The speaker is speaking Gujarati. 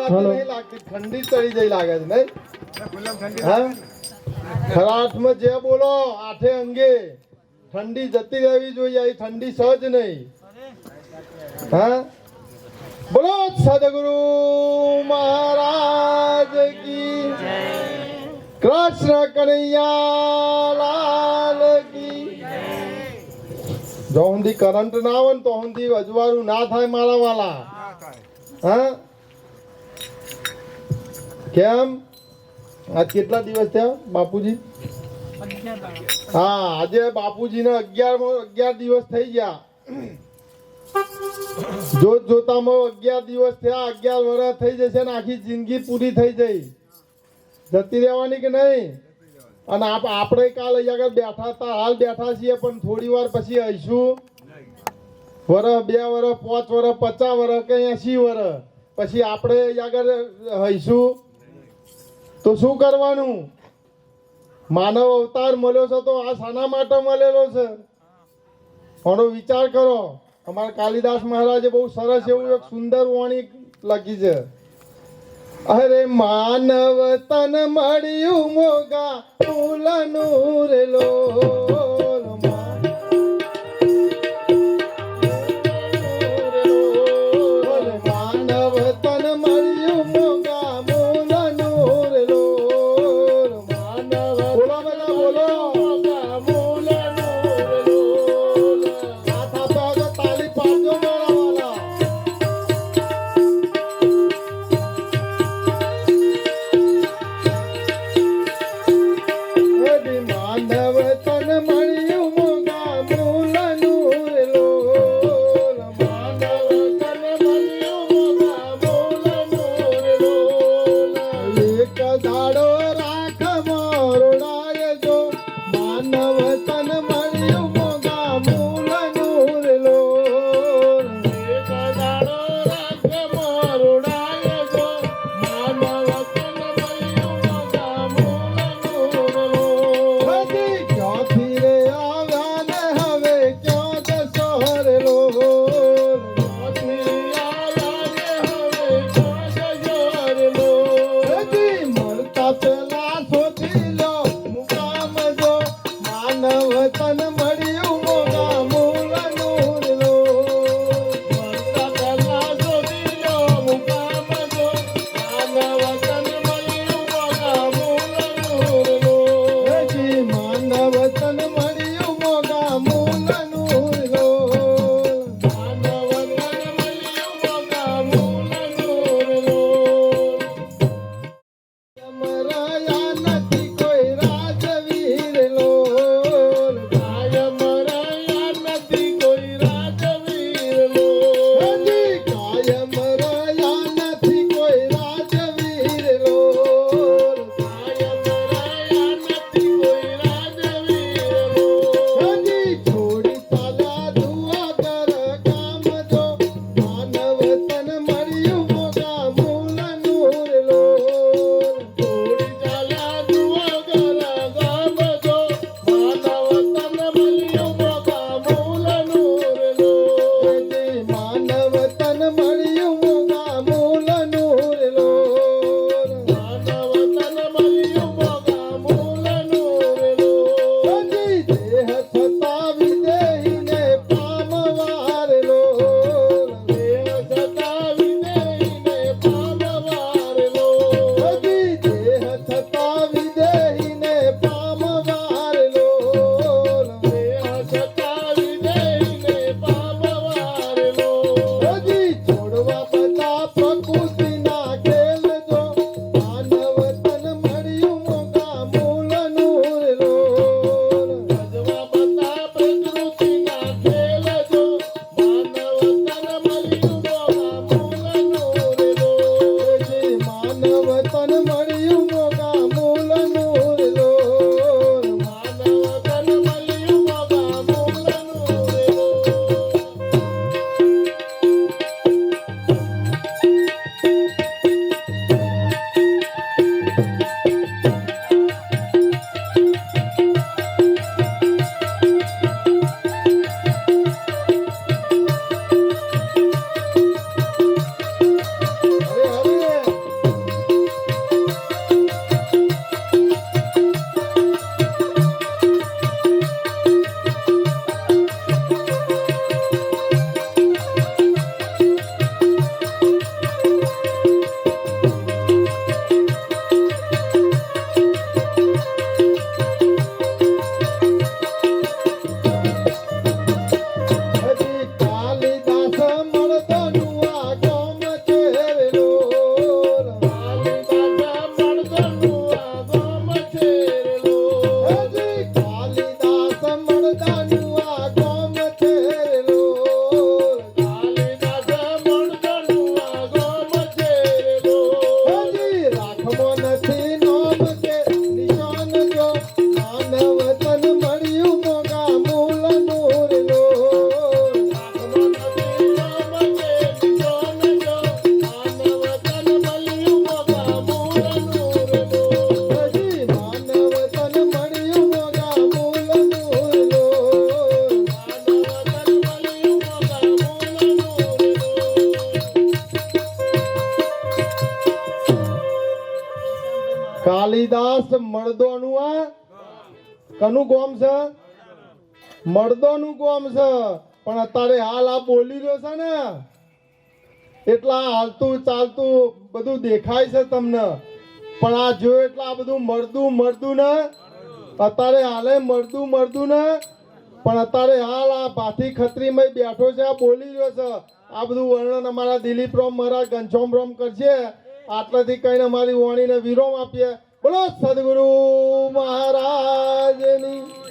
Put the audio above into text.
નહીં લાગતી, ઠંડી ચડી જઈ લાગે છે નહીં? હા, ખરા અર્થમાં જે બોલો આઠે અંગે ઠંડી જતી રહેવી જોઈએ. એ ઠંડી સહજ નહીં. હા, બોલો સદગુરુ મહારાજ કી જય, કૃષ્ણ કનૈયા લાલ કી જય. જો સુધી કરંટ ના આવે ને તો સુધી અજવાળું ના થાય મારા વાલા. હા, કેમ આજ કેટલા દિવસ થયા બાપુજી? હા, આજે બાપુજી ને 11 દિવસ થઈ ગયા. જોત જોતામાં 11 દિવસ થયા. 11 વર્ષ થઈ જશે ને આખી જિંદગી પૂરી થઈ જઈ. જતી રહેવાની કે નહીં? અને આપણે કાલ અહીંયા આગળ બેઠા હતા, હાલ બેઠા છીએ, પણ થોડી વાર પછી આવીશું. વર્ષ, 2 વર્ષ, 5 વર્ષ, 50 વર્ષ કે 80 વર્ષ પછી આપણે અહીંયા આગળ હઈશું તો શું કરવાનું? માનવ અવતાર મળ્યો છે તો આ શાના માટે મળેલો છે? આનો વિચાર કરો. અમારા કાલિદાસ મહારાજે બહુ સરસ એવું એક સુંદર વાણી લખી છે. અરે માનવ તન મળ્યું મોગા ફૂલનું રે લોલ, માનવ તન મળ્યું મોગા મૂલનું રે લોલ, માનવ બોલો બધા બોલો મૂલનું રે લોલ. હાથ આપો, તાલી પાડજો મારા વાલા. માનવ તન મળ્યું મોગા મૂલનું રે લોલ, માનવ તન મળ્યું મોગા મૂલનું રે લોલ. એક દાડો રાખ મોરડાય જો, માનવ તન મળ્યું મોગા મૂલનું રે લોલ. એક દાડો રાખ મોરડાય જો, માનવ તન મળ્યું મોગા મૂલનું રે લોલ. ક્યાંથી રે આવ્યા ને હવે ક્યાં જશો રે લોલ, ક્યાંથી આવ્યા ને હવે ક્યાં જશો રે લોલ. મળતા પેલા શોધી લો મુકામ જો, માનવ તન મળ્યું મોગા મૂલનું રે લોલ. મળતા પેલા શોધી લો મુકામ જો, માનવ તન મળ્યું મોગા મૂલનું રે લોલ. માનવ તન મળ્યું મોગા મૂલનું રે લોલ, માનવ તન મળ્યું મોગા મૂલનું રે લોલ. મરાયા નથી કોઈ રાજવીર લોલ, કાયમ મરાયા નથી કોઈ રાજવીર લોલ, કાયમ મરાયા નથી કોઈ રાજવીર લોલ, કાયમ મરાયા નથી કોઈ રાજવીર લોલ. છોડી ચાલ્યા દુઆ કર કામ જો, માનવ તન મળ્યું મોગા મૂલનું રે લોલ. છોડી ચાલ્યા દુઆ કર કામ જો, માનવ તન મળ્યું મોગા મૂલનું રે લોલ. માનવ તન મળ્યું મોગા મૂલનું રે લોલ, માનવ તન મળ્યું મોગા મૂલનું રે લોલ. દેહ થતા વિદેહીને પામવા રે લોલ, કાલિદાસ મળદોનું આ કનું ગોમ છે? મળદોનું ગોમ છે. પણ અત્યારે હાલ આ બોલી રહ્યો છે ને એટલા હાલતું ચાલતું બધું દેખાય છે તમને, પણ આ જો એટલા આ બધું મળદું ને અત્યારે હાલે મળદું ને, પણ અત્યારે હાલ આ ભાથી ખત્રીમાં બેઠો છે, આ બોલી રહ્યો છે. આ બધું વર્ણન અમારા દિલીપ રોમ મારા ઘનશ્યામ રોમ કરશે. આટલાથી કહીને અમારી વાણીને વિરામ આપીએ. બોલો સદગુરુ મહારાજની.